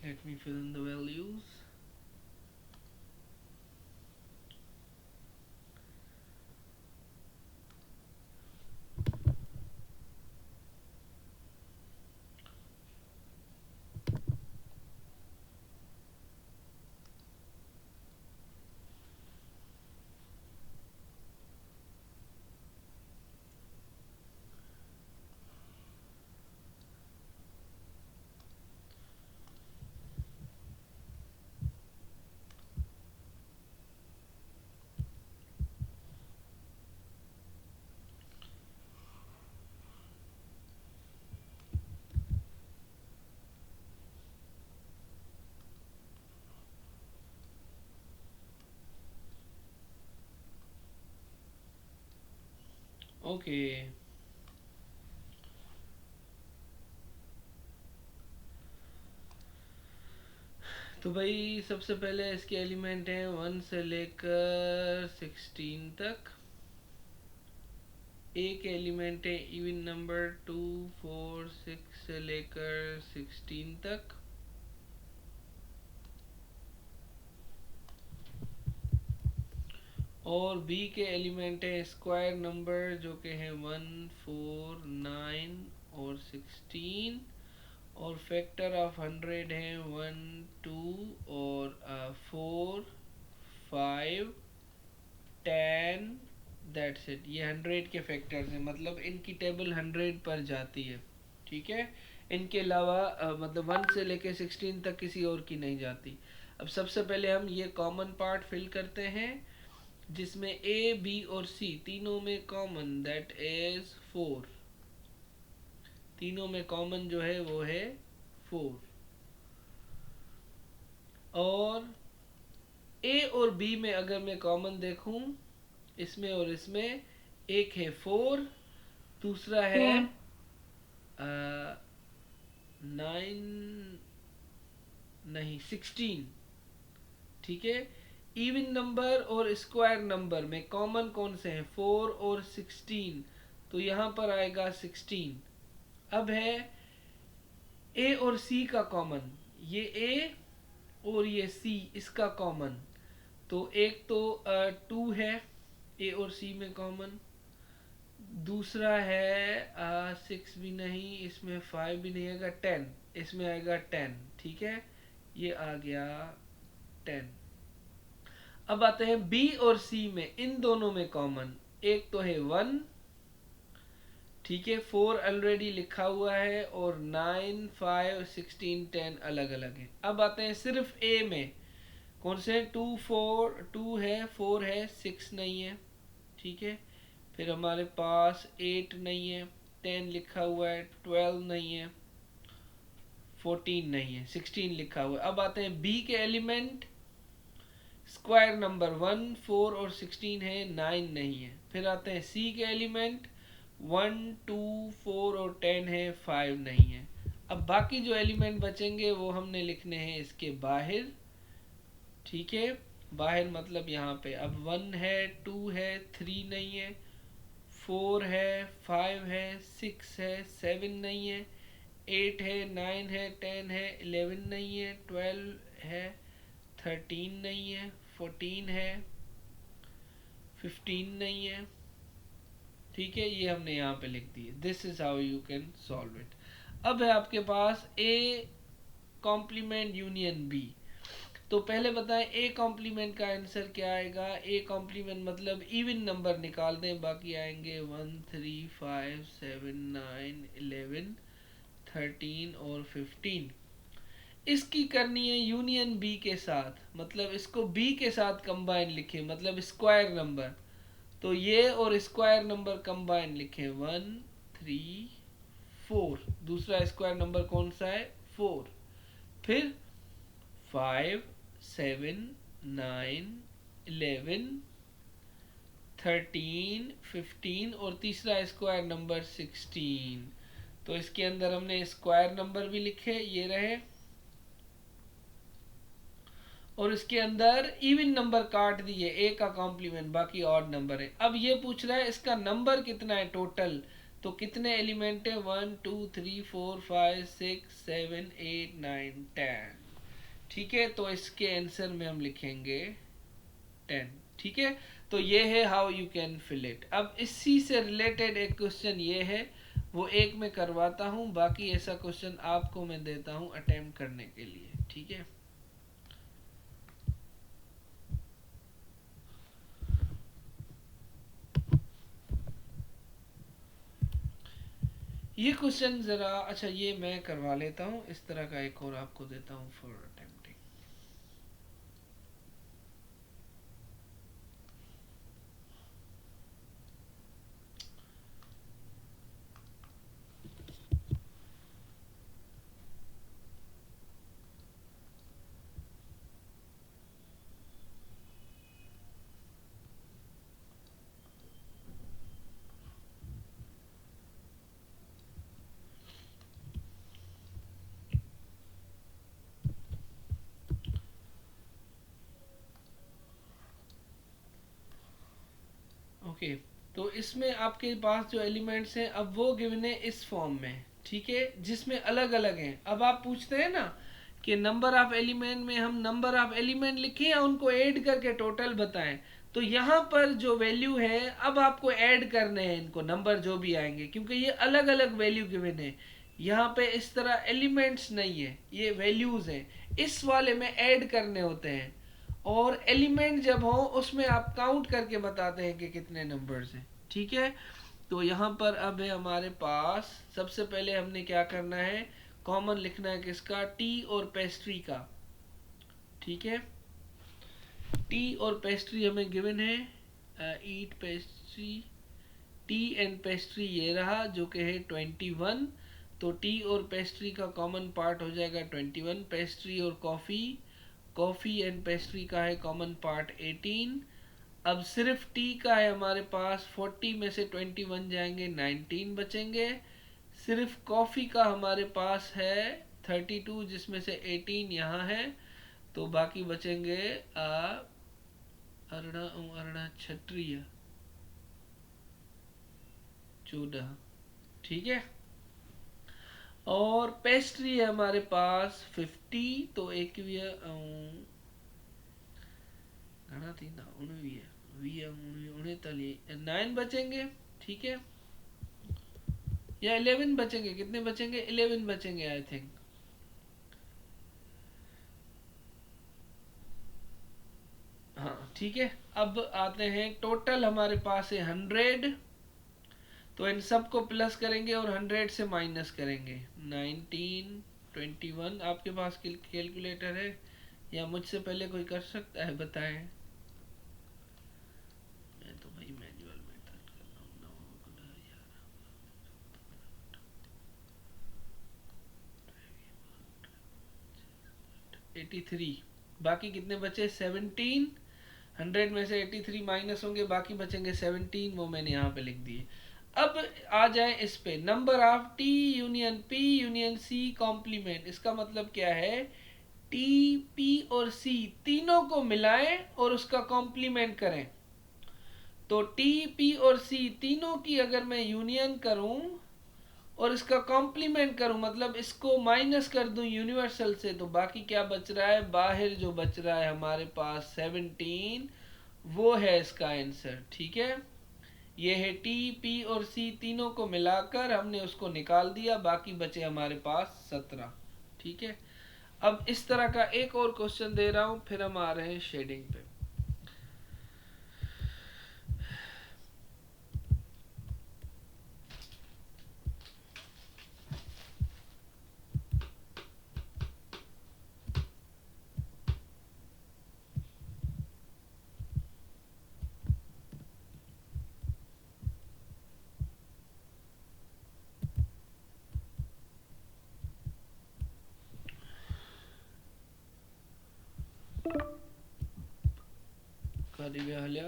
Let me fill in the values. Okay, तो भाई सबसे पहले इसके एलिमेंट हैं 1 से लेकर 16 तक। एक एलिमेंट है इवन नंबर 2, 4, 6 से लेकर 16 तक। और बी के एलिमेंट है स्क्वायर नंबर जो के हैं 1, 4, 9 और 16। और फैक्टर ऑफ 100 है 1, 2 और 4, 5, 10। That's it. ये 100 के फैक्टर्स हैं, मतलब इनकी टेबल 100 पर जाती है, ठीक है। इनके अलावा मतलब 1 से लेके 16 तक किसी और की नहीं जाती। अब सबसे पहले हम ये कॉमन पार्ट फिल करते हैं जिसमें ए, बी और सी तीनों में कॉमन, दैट इज 4। तीनों में कॉमन जो है वो है 4। और ए और बी में अगर मैं कॉमन देखूं इसमें और इसमें, एक है 4, दूसरा है 9 नहीं 16, ठीक है। इवन नंबर और स्क्वायर नंबर में कॉमन कौन से हैं, 4 और 16, तो यहाँ पर आएगा 16। अब है ए और सी का कॉमन, ये ए और ये सी इसका कॉमन, तो एक तो 2 है ए और सी में कॉमन, दूसरा है 6 भी नहीं, इसमें 5 भी नहीं आएगा, 10 इसमें आएगा 10, ठीक है। ये आ गया 10। अब आते हैं बी और सी में, इन दोनों में कॉमन, एक तो है 1, ठीक है, 4 ऑलरेडी लिखा हुआ है, और 9, 5, 16, 10 अलग अलग है। अब आते हैं सिर्फ ए में, कौन से 2, 4, 2 है, 4 है, 6 नहीं है, ठीक है। फिर हमारे पास 8 नहीं है, 10 लिखा हुआ है, 12 नहीं है, 14 नहीं है, 16 लिखा हुआ है। अब आते हैं बी के एलिमेंट, स्क्वायर नंबर 1, 4 और 16 है, 9 नहीं है। फिर आते हैं सी के एलिमेंट, 1, 2, 4 और 10 है, 5 नहीं है। अब बाकी जो एलिमेंट बचेंगे वो हमने लिखने हैं इसके बाहर, ठीक है। बाहर मतलब यहाँ पे अब 1 है, 2 है, 3 नहीं है, 4 है, 5 है, 6 है, 7 नहीं है, 8 है, 9 है, 10 है, 11 नहीं है, 12 है, 13 नहीं है, 14 है, 15 नहीं है, ठीक है। ये हमने यहाँ पे लिख दिए। This is how you can solve it. अब है आपके पास ए कॉम्प्लीमेंट यूनियन बी। तो पहले बताएं ए कॉम्प्लीमेंट का आंसर क्या आएगा। ए कॉम्प्लीमेंट मतलब इवन नंबर निकाल दें, बाकी आएंगे 1, 3, 5, 7, 9, 11, 13 और 15। इसकी करनी है यूनियन बी के साथ, मतलब इसको बी के साथ कंबाइन लिखे, मतलब स्क्वायर नंबर। तो ये और स्क्वायर नंबर कंबाइन लिखे 1, 3, 4। दूसरा स्क्वायर नंबर कौन सा है, 4। फिर 5, 7, 9, 11, 13, 15 और तीसरा स्क्वायर नंबर 16। तो इसके अंदर हमने स्क्वायर नंबर भी लिखे, ये रहे, और इसके अंदर इवन नंबर काट दिए, ए का कॉम्प्लीमेंट, बाकी ऑड नंबर है। अब ये पूछ रहा है इसका नंबर कितना है टोटल, तो कितने एलिमेंट है, 1, 2, 3, 4, 5, 6, 7, 8, 9, 10। ठीक है, तो इसके आंसर में हम लिखेंगे 10। ठीक है, तो ये है how you can fill it. अब इसी से रिलेटेड एक क्वेश्चन ये है, वो एक मैं करवाता हूँ, बाकी ऐसा क्वेश्चन आपको मैं देता हूँ अटेम्प्ट करने के लिए। ठीक है, ये क्वेश्चन जरा, अच्छा ये मैं करवा लेता हूँ, इस तरह का एक और आपको देता हूँ फॉर अटेम्प्टिंग। ओके, तो इसमें आपके पास जो एलिमेंट्स हैं अब वो गिवन है इस फॉर्म में। ठीक है, जिसमें अलग अलग हैं। अब आप पूछते हैं ना कि नंबर ऑफ एलिमेंट में हम नंबर ऑफ एलिमेंट लिखें या उनको ऐड करके टोटल बताएं, तो यहाँ पर जो वैल्यू है अब आपको ऐड करने हैं इनको, नंबर जो भी आएंगे, क्योंकि ये अलग अलग वैल्यू गिवन है। यहाँ पे इस तरह एलिमेंट्स नहीं है, ये वैल्यूज हैं, इस वाले में ऐड करने होते हैं। और एलिमेंट जब हो उसमें आप काउंट करके बताते हैं कि कितने नंबर्स हैं। ठीक है, तो यहाँ पर अब है हमारे पास, सबसे पहले हमने क्या करना है, कॉमन लिखना है किसका, टी और पेस्ट्री का। ठीक है, टी और पेस्ट्री हमें गिवन है, ईट पेस्ट्री, टी एंड पेस्ट्री ये रहा जो कि है 21। तो टी और पेस्ट्री का कॉमन पार्ट हो जाएगा 21। पेस्ट्री और कॉफ़ी, कॉफ़ी एंड पेस्ट्री का है कॉमन पार्ट 18। अब सिर्फ टी का है हमारे पास, 40 में से 21 जाएंगे, 19 बचेंगे। सिर्फ कॉफ़ी का हमारे पास है 32, जिसमें से 18 यहाँ है, तो बाकी बचेंगे अरड़ा अरड़ा क्षत्रिय 14। ठीक है, और पेस्ट्री है हमारे पास 50, तो एक भी है घना थी ना, उन्हें भी है 9 बचेंगे। ठीक है, या 11 बचेंगे, कितने बचेंगे, 11 बचेंगे आई थिंक। हाँ ठीक है, अब आते हैं टोटल हमारे पास है 100, तो इन सबको प्लस करेंगे और 100 से माइनस करेंगे। 19, 21, आपके पास कैलकुलेटर है या मुझसे पहले कोई कर सकता है, बताएं। मैं तो भाई मैनुअल मेथड कर रहा हूँ। 83, बाकी कितने बचे, 17। 100 में से 83 माइनस होंगे, बाकी बचेंगे 17, वो मैंने यहाँ पे लिख दिए। अब आ जाए इस पे, number of T union P union C complement. इसका मतलब क्या है, टी पी और सी तीनों को मिलाएं और उसका कॉम्प्लीमेंट करें। तो टी पी और सी तीनों की अगर मैं यूनियन करूं और इसका कॉम्प्लीमेंट करूं, मतलब इसको माइनस कर दूं यूनिवर्सल से, तो बाकी क्या बच रहा है, बाहर जो बच रहा है हमारे पास 17, वो है इसका आंसर। ठीक है, ये है टी पी और सी तीनों को मिलाकर हमने उसको निकाल दिया, बाकी बचे हमारे पास 17। ठीक है, अब इस तरह का एक और क्वेश्चन दे रहा हूं, फिर हम आ रहे हैं शेडिंग पे। कधी हल्या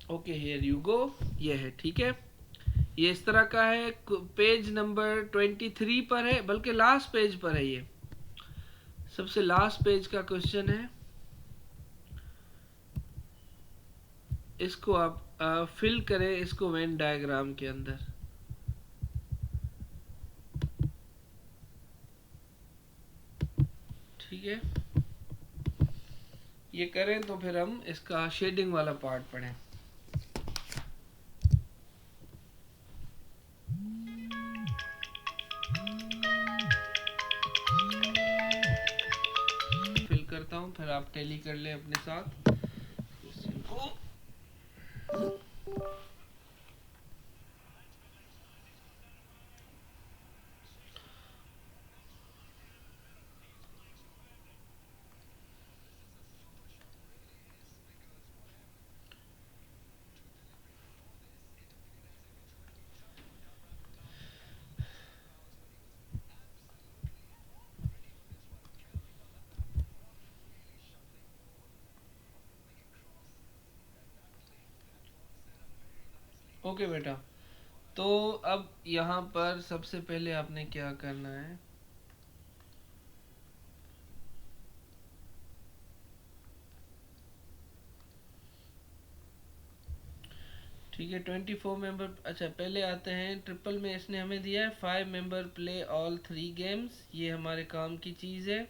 ओके, हियर यू गो, ये है। ठीक है, ये इस तरह का है, पेज नंबर 23 पर है, बल्कि लास्ट पेज पर है ये। सबसे लास्ट पेज का क्वेश्चन है, इसको आप फिल करें इसको वेन डायग्राम के अंदर। ठीक है, ये करें तो फिर हम इसका शेडिंग वाला पार्ट पढ़ें। फिल करता हूं, फिर आप टैली कर ले अपने साथ क्वेश्चन को। ओके बेटा, तो अब यहाँ पर सबसे पहले आपने क्या करना है, ठीक है 24 मेंबर। अच्छा पहले आते हैं ट्रिपल में, इसने हमें दिया है 5 मेंबर प्ले ऑल 3 गेम्स, ये हमारे काम की चीज़ है।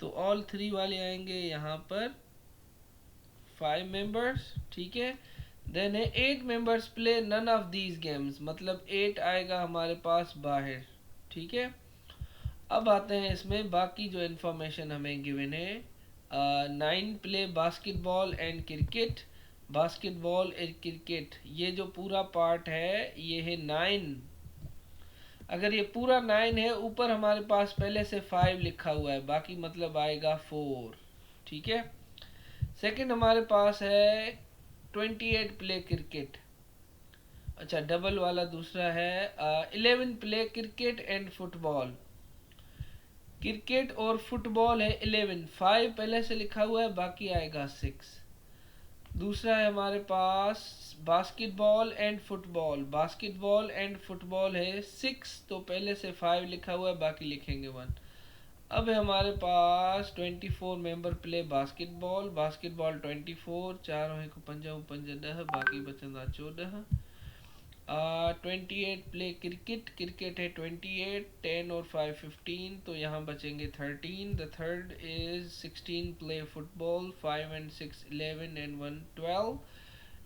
तो ऑल 3 वाले आएंगे यहाँ पर 5 मेंबर्स, ठीक है। देन है 8 members play none of these games, मतलब 8 आएगा हमारे पास बाहर, ठीक है। अब आते हैं इसमें बाकी जो इन्फॉर्मेशन हमें गिवन है। 9 play basketball and cricket, basketball and cricket ये जो पूरा पार्ट है ये है 9। अगर ये पूरा 9 है, ऊपर हमारे पास पहले से 5 लिखा हुआ है, बाकी मतलब आएगा 4, ठीक है। सेकंड हमारे पास है 28 प्ले क्रिकेट, अच्छा डबल वाला दूसरा है 11 play cricket and football, cricket और फुटबॉल है 11, 5 पहले से लिखा हुआ है, बाकी आएगा 6। दूसरा है हमारे पास basketball and football, basketball and football है 6, तो पहले से 5 लिखा हुआ है, बाकी लिखेंगे 1। अब है हमारे पास 24 मेंबर प्ले बास्केटबॉल, बास्केटबॉल 24, 4 है को पंजा पंजा 10, बाकी बचंदा 14। 28 प्ले क्रिकेट, क्रिकेट है 28, 10 और 5 15, तो यहाँ बचेंगे 13। The third is 16 play football, 5 and 6 11 and 1 12,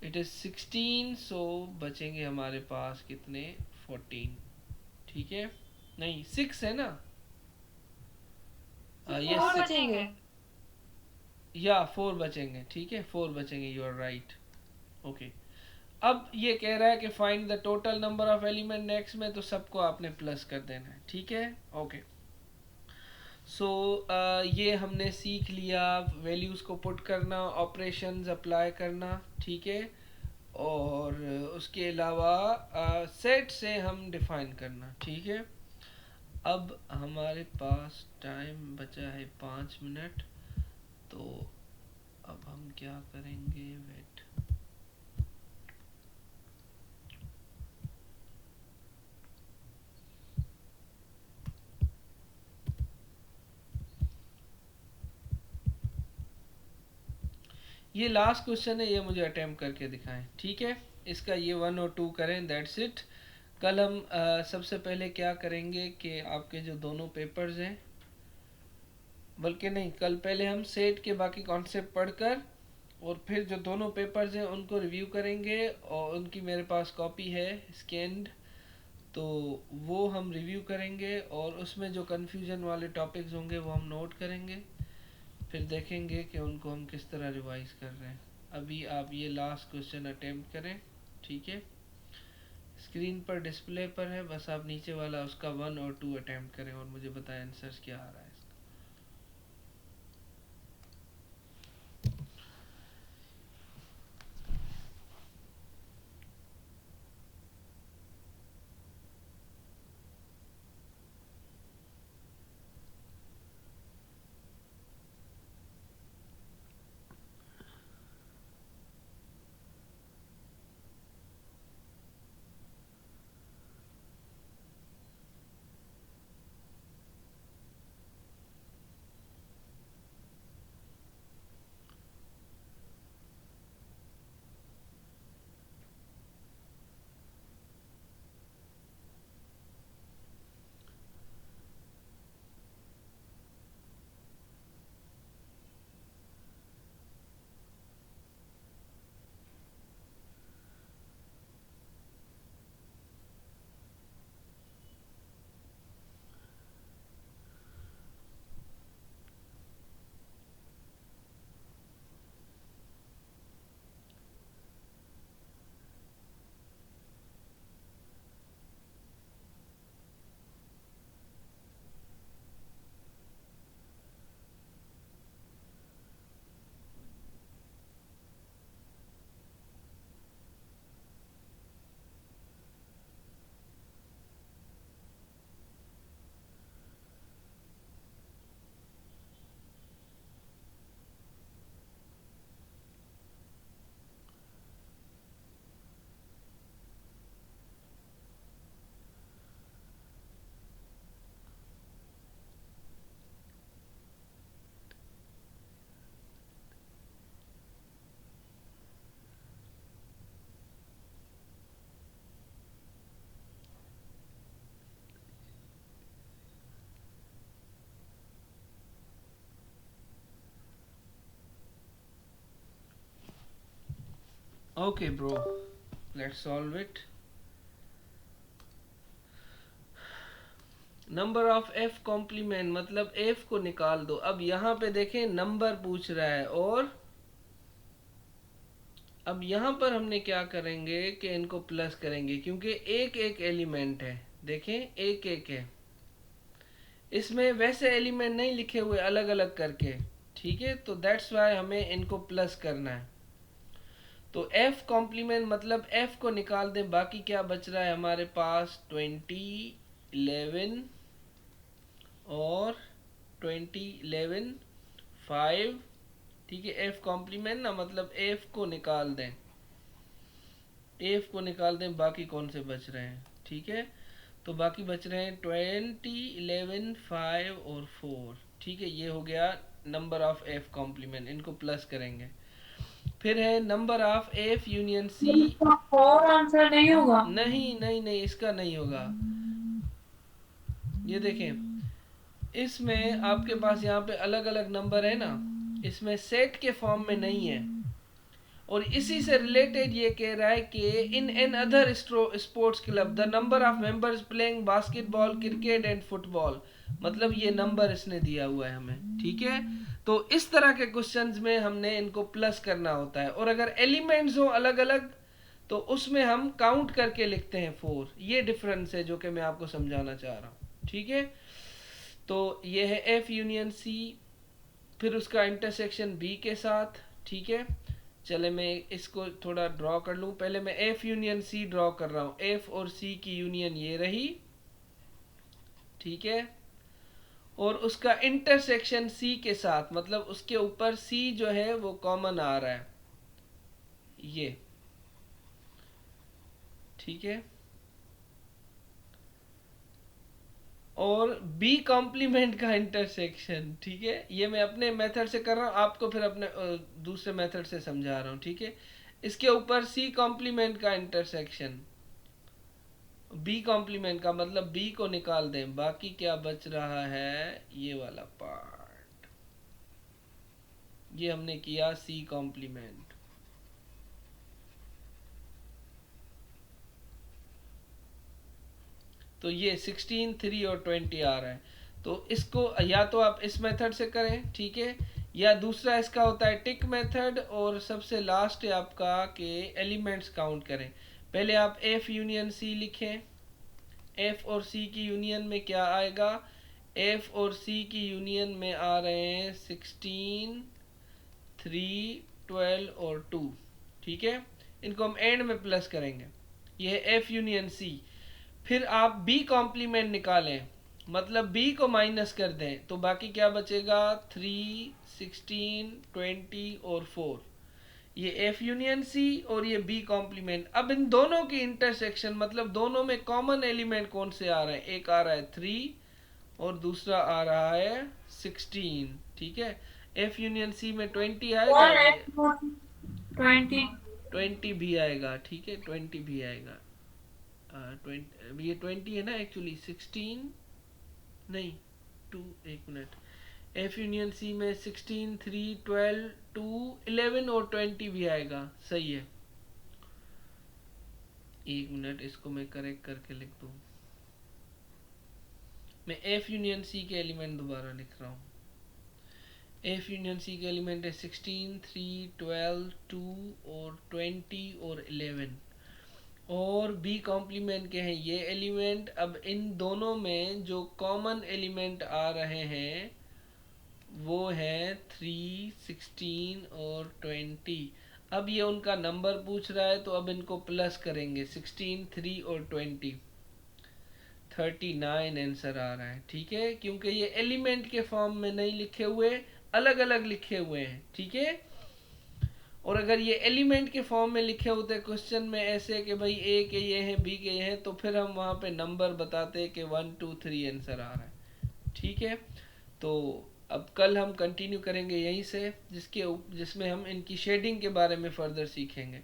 it is 16, सो बचेंगे हमारे पास कितने 14, ठीक है। नहीं 6 है ना, ये और बचेंगे। या 4 बचेंगे, ठीक है 4 बचेंगे, यू आर राइट, ओके। अब ये कह रहा है कि find the total number of element next में, तो सबको आपने प्लस कर देना है, ठीक है ओके। सो ये हमने सीख लिया वैल्यूज़ को पुट करना, ऑपरेशंस अप्लाई करना, ठीक है। और उसके अलावा सेट से हम डिफाइन करना, ठीक है। अब हमारे पास टाइम बचा है 5 मिनट, तो अब हम क्या करेंगे, वेट, ये लास्ट क्वेश्चन है, ये मुझे अटेम्प्ट करके दिखाएं, ठीक है। इसका ये 1 और 2 करें, दैट्स इट। कल हम सबसे पहले क्या करेंगे कि आपके जो दोनों पेपर्स हैं, बल्कि नहीं कल पहले हम सेट के बाकी कॉन्सेप्ट पढ़कर और फिर जो दोनों पेपर्स हैं उनको रिव्यू करेंगे, और उनकी मेरे पास कॉपी है स्कैन्ड, तो वो हम रिव्यू करेंगे और उसमें जो कन्फ्यूजन वाले टॉपिक्स होंगे वो हम नोट करेंगे, फिर देखेंगे कि उनको हम किस तरह रिवाइज कर रहे हैं। अभी आप ये लास्ट क्वेश्चन अटेम्प्ट करें, ठीक है। स्क्रीन पर डिस्प्ले पर है, बस आप नीचे वाला उसका 1 और 2 अटेम्प्ट करें और मुझे बताएं आंसर्स क्या आ रहा है। Okay, bro. Let's solve it. Number of F complement मतलब एफ को निकाल दो. अब यहाँ पे देखें नंबर पूछ रहा है, और अब यहाँ पर हमने क्या करेंगे कि इनको प्लस करेंगे, क्योंकि एक एक एलिमेंट है. देखें एक एक है, इसमें वैसे एलिमेंट नहीं लिखे हुए अलग अलग करके. ठीक है, तो दैट्स वाई हमें इनको प्लस करना है. तो एफ कॉम्प्लीमेंट मतलब एफ को निकाल दें. बाकी क्या बच रहा है हमारे पास? 20, 11 और 20, 11, 5. ठीक है, एफ कॉम्प्लीमेंट ना मतलब एफ को निकाल दें. एफ को निकाल दें, बाकी कौन से बच रहे हैं? ठीक है, तो बाकी बच रहे हैं 20, 11, 5 और 4. ठीक है, ये हो गया नंबर ऑफ एफ कॉम्प्लीमेंट. इनको प्लस करेंगे. फिर है number of F union C. Four आंसर नहीं होगा? नहीं नहीं नहीं, इसका नहीं होगा. ये देखें, इसमें आपके पास यहाँ पे अलग अलग नंबर है ना, इसमें सेट के फॉर्म में नहीं है. और इसी से रिलेटेड ये कह रहा है कि in an other sports club the number of members playing basketball, cricket and football. मतलब ये नंबर इसने दिया हुआ है हमें. ठीक है, तो इस तरह के क्वेश्चंस में हमने इनको प्लस करना होता है. और अगर एलिमेंट्स हो अलग अलग तो उसमें हम काउंट करके लिखते हैं 4. ये डिफरेंस है जो कि मैं आपको समझाना चाह रहा हूँ. ठीक है, तो ये है एफ यूनियन सी, फिर उसका इंटरसेक्शन बी के साथ. ठीक है, चले मैं इसको थोड़ा ड्रॉ कर लूँ. पहले मैं एफ यूनियन सी ड्रॉ कर रहा हूँ. एफ और सी की यूनियन ये रही. ठीक है, और उसका इंटरसेक्शन सी के साथ मतलब उसके ऊपर सी जो है वो कॉमन आ रहा है, ये. ठीक है, और बी कॉम्प्लीमेंट का इंटरसेक्शन. ठीक है, ये मैं अपने मेथड से कर रहा हूँ, आपको फिर अपने दूसरे मेथड से समझा रहा हूँ. ठीक है, इसके ऊपर सी कॉम्प्लीमेंट का इंटरसेक्शन. बी कॉम्प्लीमेंट का मतलब बी को निकाल दें. बाकी क्या बच रहा है? ये वाला पार्ट. ये हमने किया सी कॉम्प्लीमेंट. तो ये 16, 3 और 20 आ रहा है. तो इसको या तो आप इस मेथड से करें, ठीक है, या दूसरा इसका होता है टिक मेथड. और सबसे लास्ट है आपका कि एलिमेंट्स काउंट करें. पहले आप एफ यूनियन सी लिखें. एफ और सी की यूनियन में क्या आएगा? एफ और सी की यूनियन में आ रहे हैं 16, 3, 12 और 2. ठीक है, इनको हम एंड में प्लस करेंगे. ये है एफ यूनियन सी. फिर आप बी कॉम्प्लीमेंट निकालें, मतलब बी को माइनस कर दें, तो बाकी क्या बचेगा? 3, 16, 20 और 4. ये एफ यूनियन सी और ये बी कॉम्प्लीमेंट. अब इन दोनों की इंटरसेक्शन मतलब दोनों में कॉमन एलिमेंट कौन से आ रहे हैं? एक आ रहा है 3 और दूसरा आ रहा है 16. ठीक है, एफ यूनियन सी में 20 आएगा, ये 20. 20 भी आएगा. ठीक है, 20 भी आएगा. 20, ये 20 है ना एक्चुअली. 16 नहीं, 2, एक मिनट. एफ यूनियन सी में 16, 3, 12, 2, 11 और 20 भी आएगा. सही है. एक मिनट, इसको मैं करेक्ट करके लिख दूं. मैं एफ यूनियन सी के एलिमेंट दोबारा लिख रहा हूँ. एफ यूनियन सी के एलिमेंट है 16, 3, 12, 2 और 20 और 11. और बी कॉम्प्लीमेंट के हैं ये एलिमेंट. अब इन दोनों में जो कॉमन एलिमेंट आ रहे हैं वो है 3, 16 और 20. अब ये उनका नंबर पूछ रहा है, तो अब इनको प्लस करेंगे. 16, 3 और 20, 39 आंसर आ रहा है. ठीक है, क्योंकि ये एलिमेंट के फॉर्म में नहीं लिखे हुए, अलग अलग लिखे हुए हैं. ठीक है, और अगर ये एलिमेंट के फॉर्म में लिखे होते क्वेश्चन में ऐसे कि भाई ए के ये हैं, बी के ये हैं, तो फिर हम वहाँ पे नंबर बताते कि 1, 2, 3 आंसर आ रहा है. ठीक है, तो अब कल हम कंटिन्यू करेंगे यहीं से, जिसमें हम इनकी शेडिंग के बारे में फर्दर सीखेंगे.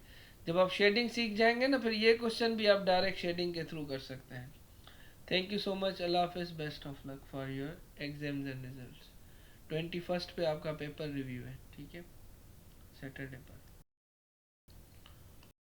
जब आप शेडिंग सीख जाएंगे ना, फिर ये क्वेश्चन भी आप डायरेक्ट शेडिंग के थ्रू कर सकते हैं. Thank you so much. अल्लाह हाफिज़. Best of luck for your exams and results. 21 पे आपका पेपर रिव्यू है. ठीक है, सैटरडे पर.